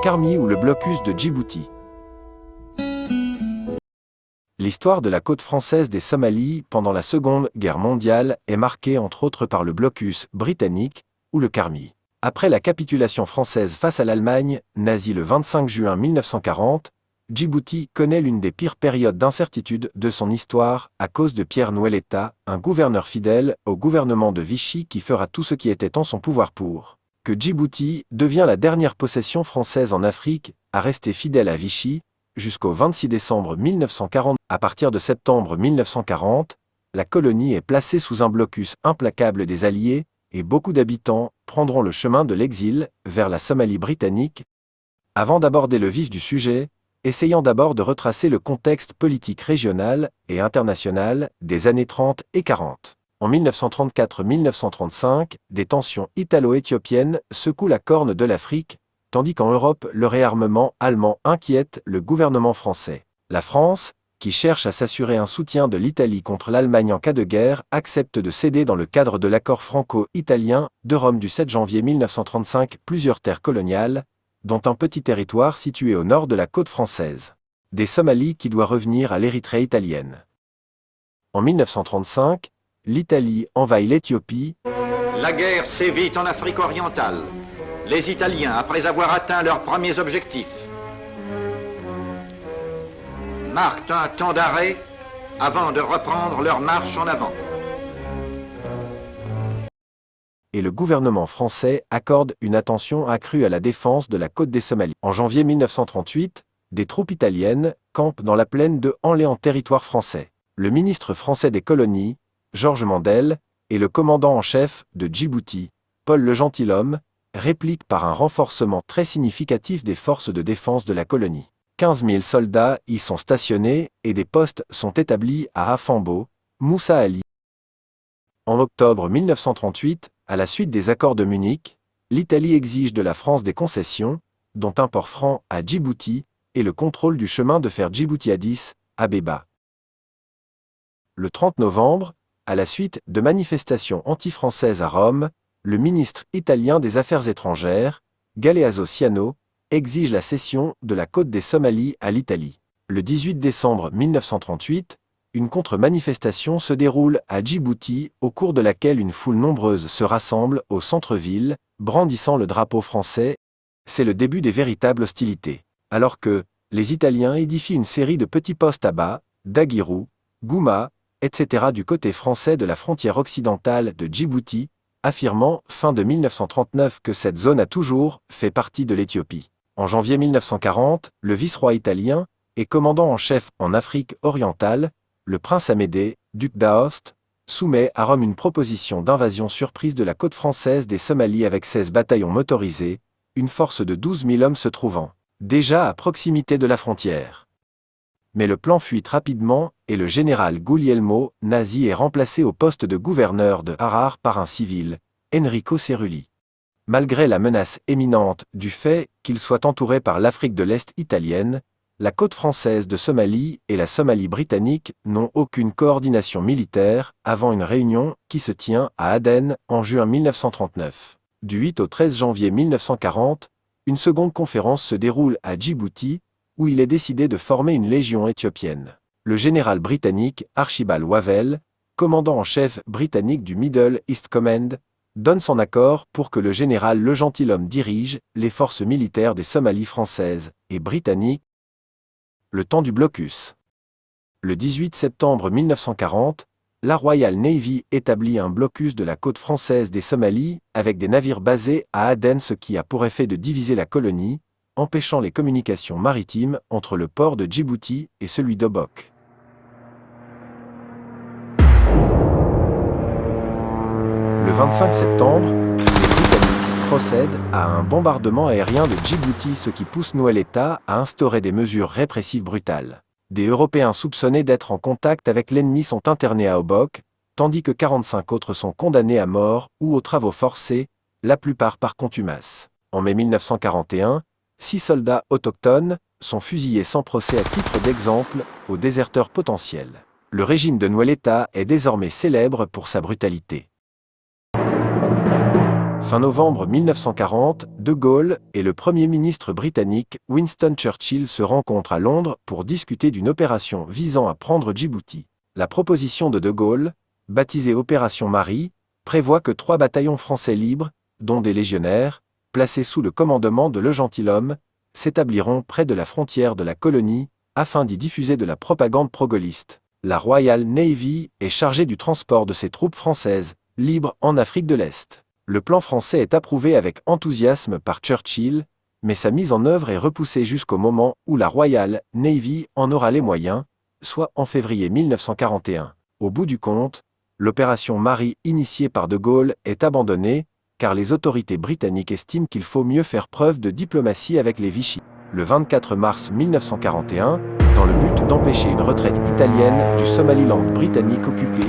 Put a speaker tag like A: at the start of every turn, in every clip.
A: Karmi ou le blocus de Djibouti. L'histoire de la côte française des Somalies pendant la Seconde Guerre mondiale est marquée entre autres par le blocus britannique ou le Karmi. Après la capitulation française face à l'Allemagne nazie le 25 juin 1940, Djibouti connaît l'une des pires périodes d'incertitude de son histoire à cause de Pierre Nouelletta, un gouverneur fidèle au gouvernement de Vichy qui fera tout ce qui était en son pouvoir pour que Djibouti devient la dernière possession française en Afrique à rester fidèle à Vichy jusqu'au 26 décembre 1940. À partir de septembre 1940, la colonie est placée sous un blocus implacable des Alliés et beaucoup d'habitants prendront le chemin de l'exil vers la Somalie britannique. Avant d'aborder le vif du sujet, essayons d'abord de retracer le contexte politique régional et international des années 30 et 40. En 1934-1935, des tensions italo-éthiopiennes secouent la corne de l'Afrique, tandis qu'en Europe, le réarmement allemand inquiète le gouvernement français. La France, qui cherche à s'assurer un soutien de l'Italie contre l'Allemagne en cas de guerre, accepte de céder dans le cadre de l'accord franco-italien de Rome du 7 janvier 1935 plusieurs terres coloniales, dont un petit territoire situé au nord de la côte française. Des Somalies qui doit revenir à l'Érythrée italienne. En 1935, l'Italie envahit l'Éthiopie.
B: La guerre sévit en Afrique orientale. Les Italiens, après avoir atteint leurs premiers objectifs, marquent un temps d'arrêt avant de reprendre leur marche en avant.
A: Et le gouvernement français accorde une attention accrue à la défense de la côte des Somalies. En janvier 1938, des troupes italiennes campent dans la plaine de Hanlé en territoire français. Le ministre français des colonies, Georges Mandel, et le commandant en chef de Djibouti, Paul le Gentilhomme, répliquent par un renforcement très significatif des forces de défense de la colonie. 15 000 soldats y sont stationnés et des postes sont établis à Afambo, Moussa Ali. En octobre 1938, à la suite des accords de Munich, l'Italie exige de la France des concessions, dont un port franc à Djibouti et le contrôle du chemin de fer Djibouti-Addis Abeba. Le 30 novembre, à la suite de manifestations anti-françaises à Rome, le ministre italien des Affaires étrangères, Galeazzo Ciano, exige la cession de la côte des Somalies à l'Italie. Le 18 décembre 1938, une contre-manifestation se déroule à Djibouti, au cours de laquelle une foule nombreuse se rassemble au centre-ville, brandissant le drapeau français. C'est le début des véritables hostilités. Alors que les Italiens édifient une série de petits postes à Ba, Daguirou, Gouma, etc. du côté français de la frontière occidentale de Djibouti, affirmant, fin de 1939, que cette zone a toujours fait partie de l'Éthiopie. En janvier 1940, le vice-roi italien et commandant en chef en Afrique orientale, le prince Amédée, duc d'Aoste, soumet à Rome une proposition d'invasion surprise de la côte française des Somalies avec 16 bataillons motorisés, une force de 12 000 hommes se trouvant déjà à proximité de la frontière. Mais le plan fuite rapidement et le général Guglielmo Nazi est remplacé au poste de gouverneur de Harar par un civil, Enrico Cerulli. Malgré la menace imminente du fait qu'il soit entouré par l'Afrique de l'Est italienne, la côte française de Somalie et la Somalie britannique n'ont aucune coordination militaire avant une réunion qui se tient à Aden en juin 1939. Du 8 au 13 janvier 1940, une seconde conférence se déroule à Djibouti, où il est décidé de former une légion éthiopienne. Le général britannique Archibald Wavell, commandant en chef britannique du Middle East Command, donne son accord pour que le général Le Gentilhomme dirige les forces militaires des Somalies françaises et britanniques. Le temps du blocus. Le 18 septembre 1940, la Royal Navy établit un blocus de la côte française des Somalies avec des navires basés à Aden, ce qui a pour effet de diviser la colonie, empêchant les communications maritimes entre le port de Djibouti et celui d'Obok. Le 25 septembre, les Britanniques procèdent à un bombardement aérien de Djibouti, ce qui pousse Nouelletta à instaurer des mesures répressives brutales. Des Européens soupçonnés d'être en contact avec l'ennemi sont internés à Obok, tandis que 45 autres sont condamnés à mort ou aux travaux forcés, la plupart par contumace. En mai 1941, 6 soldats autochtones sont fusillés sans procès à titre d'exemple aux déserteurs potentiels. Le régime de Nouelletta est désormais célèbre pour sa brutalité. Fin novembre 1940, De Gaulle et le Premier ministre britannique Winston Churchill se rencontrent à Londres pour discuter d'une opération visant à prendre Djibouti. La proposition de De Gaulle, baptisée Opération Marie, prévoit que 3 bataillons français libres, dont des légionnaires, placés sous le commandement de Le Gentilhomme, s'établiront près de la frontière de la colonie, afin d'y diffuser de la propagande pro-gaulliste. La Royal Navy est chargée du transport de ces troupes françaises, libres en Afrique de l'Est. Le plan français est approuvé avec enthousiasme par Churchill, mais sa mise en œuvre est repoussée jusqu'au moment où la Royal Navy en aura les moyens, soit en février 1941. Au bout du compte, l'opération Marie initiée par De Gaulle est abandonnée, car les autorités britanniques estiment qu'il faut mieux faire preuve de diplomatie avec les Vichy. Le 24 mars 1941, dans le but d'empêcher une retraite italienne du Somaliland britannique occupé,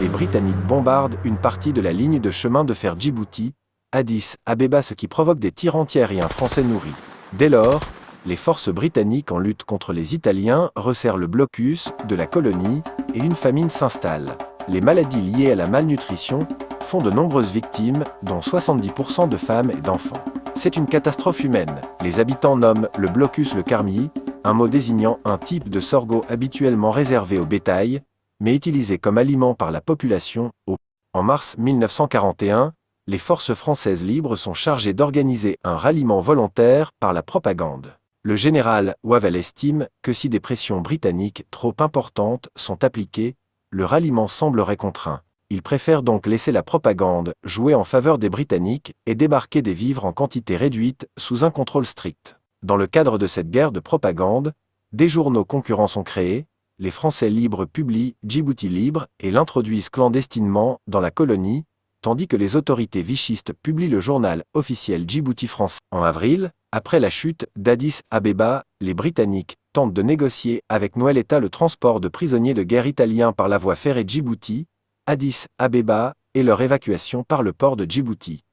A: les Britanniques bombardent une partie de la ligne de chemin de fer Djibouti, Addis Abeba, ce qui provoque des tirs antiaériens français nourris. Dès lors, les forces britanniques en lutte contre les Italiens resserrent le blocus de la colonie et une famine s'installe. Les maladies liées à la malnutrition font de nombreuses victimes, dont 70% de femmes et d'enfants. C'est une catastrophe humaine. Les habitants nomment le blocus le karmi, un mot désignant un type de sorgho habituellement réservé au bétail, mais utilisé comme aliment par la population. En mars 1941, les forces françaises libres sont chargées d'organiser un ralliement volontaire par la propagande. Le général Wavell estime que si des pressions britanniques trop importantes sont appliquées, le ralliement semblerait contraint. Il préfère donc laisser la propagande jouer en faveur des Britanniques et débarquer des vivres en quantité réduite sous un contrôle strict. Dans le cadre de cette guerre de propagande, des journaux concurrents sont créés, les Français libres publient Djibouti libre et l'introduisent clandestinement dans la colonie, tandis que les autorités vichistes publient le journal officiel Djibouti français. En avril, après la chute d'Addis Abeba, les Britanniques tentent de négocier avec Noël-État le transport de prisonniers de guerre italiens par la voie ferrée Djibouti, Addis Abeba et leur évacuation par le port de Djibouti.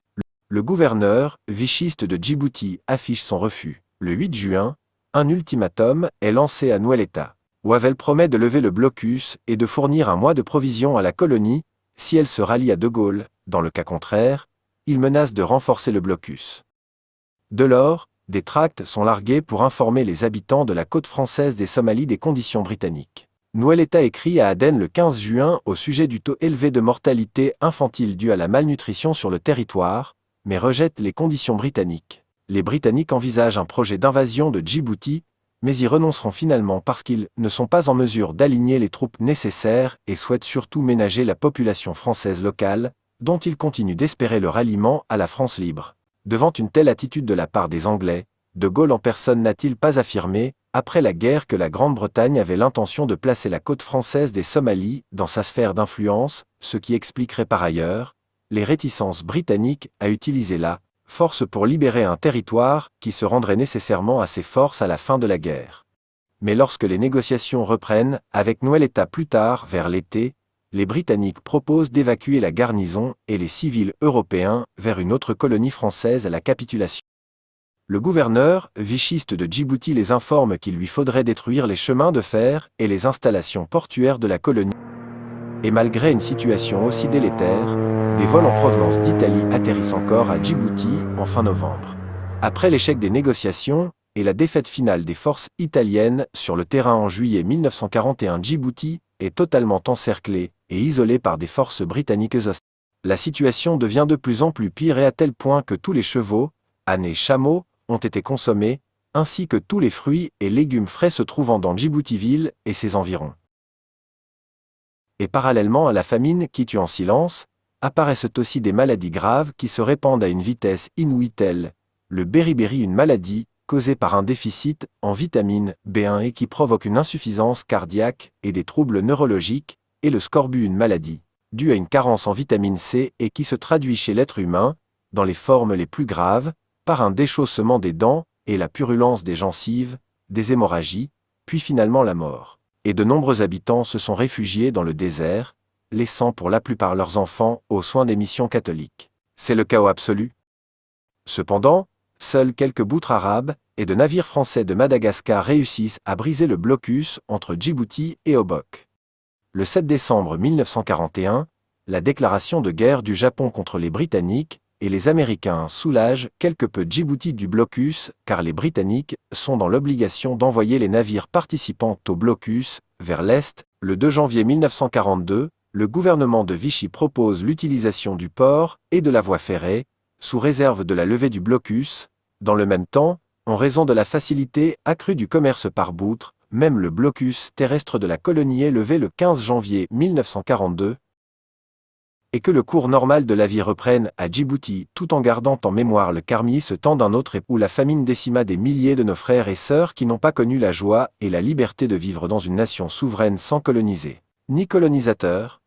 A: Le gouverneur vichiste de Djibouti affiche son refus. Le 8 juin, un ultimatum est lancé à Noël-État. Wavell promet de lever le blocus et de fournir un mois de provisions à la colonie si elle se rallie à De Gaulle. Dans le cas contraire, il menace de renforcer le blocus. Dès lors, des tracts sont largués pour informer les habitants de la côte française des Somalies des conditions britanniques. Noël-État écrit à Aden le 15 juin au sujet du taux élevé de mortalité infantile dû à la malnutrition sur le territoire, mais rejette les conditions britanniques. Les Britanniques envisagent un projet d'invasion de Djibouti, mais y renonceront finalement parce qu'ils ne sont pas en mesure d'aligner les troupes nécessaires et souhaitent surtout ménager la population française locale, dont ils continuent d'espérer le ralliement à la France libre. Devant une telle attitude de la part des Anglais, De Gaulle en personne n'a-t-il pas affirmé, après la guerre, que la Grande-Bretagne avait l'intention de placer la côte française des Somalies dans sa sphère d'influence, ce qui expliquerait par ailleurs les réticences britanniques à utiliser la force pour libérer un territoire qui se rendrait nécessairement à ses forces à la fin de la guerre. Mais lorsque les négociations reprennent, avec Noël-État plus tard, vers l'été, les Britanniques proposent d'évacuer la garnison et les civils européens vers une autre colonie française à la capitulation. Le gouverneur vichiste de Djibouti les informe qu'il lui faudrait détruire les chemins de fer et les installations portuaires de la colonie. Et malgré une situation aussi délétère, des vols en provenance d'Italie atterrissent encore à Djibouti en fin novembre. Après l'échec des négociations et la défaite finale des forces italiennes sur le terrain en juillet 1941, Djibouti est totalement encerclé et isolé par des forces britanniques hostiles. La situation devient de plus en plus pire et à tel point que tous les chevaux, ânes et chameaux, ont été consommés, ainsi que tous les fruits et légumes frais se trouvant dans Djibouti-ville et ses environs. Et parallèlement à la famine qui tue en silence, apparaissent aussi des maladies graves qui se répandent à une vitesse inouïe telle le beriberi, une maladie causée par un déficit en vitamine B1 et qui provoque une insuffisance cardiaque et des troubles neurologiques, et le scorbut, une maladie due à une carence en vitamine C et qui se traduit chez l'être humain, dans les formes les plus graves, par un déchaussement des dents et la purulence des gencives, des hémorragies, puis finalement la mort. Et de nombreux habitants se sont réfugiés dans le désert, laissant pour la plupart leurs enfants aux soins des missions catholiques. C'est le chaos absolu. Cependant, seuls quelques boutres arabes et de navires français de Madagascar réussissent à briser le blocus entre Djibouti et Obok. Le 7 décembre 1941, la déclaration de guerre du Japon contre les Britanniques et les Américains soulagent quelque peu Djibouti du blocus, car les Britanniques sont dans l'obligation d'envoyer les navires participant au blocus vers l'Est. Le 2 janvier 1942, le gouvernement de Vichy propose l'utilisation du port et de la voie ferrée, sous réserve de la levée du blocus. Dans le même temps, en raison de la facilité accrue du commerce par boutre, même le blocus terrestre de la colonie est levé le 15 janvier 1942, et que le cours normal de la vie reprenne à Djibouti tout en gardant en mémoire le carmi ce temps d'un autre où la famine décima des milliers de nos frères et sœurs qui n'ont pas connu la joie et la liberté de vivre dans une nation souveraine sans coloniser, ni colonisateur,